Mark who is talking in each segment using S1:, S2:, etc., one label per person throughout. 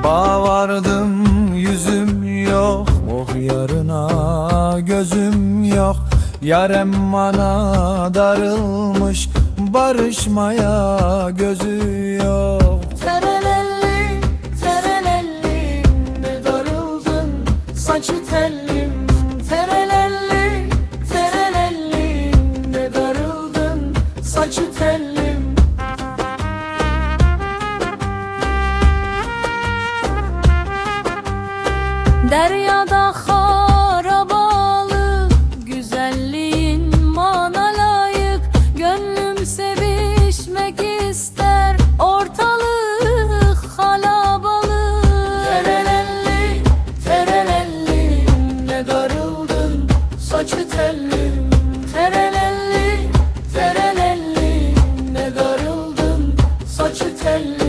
S1: Bağ vardım yüzüm yok, oh yarına gözüm yok. Yarem bana darılmış, barışmaya gözü yok.
S2: Terelelli, terelelli, ne darıldın saçı tellim. Terelelli, terelelli, ne darıldın saçı tellim. Deryada harabalık, güzelliğin bana layık. Gönlüm sevişmek ister, ortalık halabalık. Terelelli, terelelli, ne darıldın saçı tellim. Terelelli, terelelli, ne darıldın saçı tellim.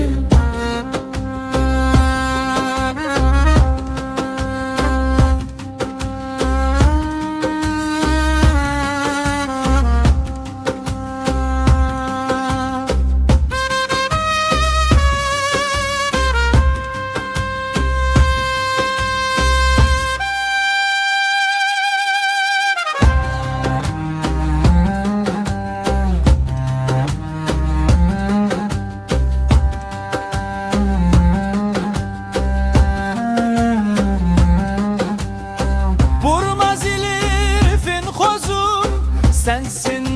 S1: Vurma zilifin kozum, sensin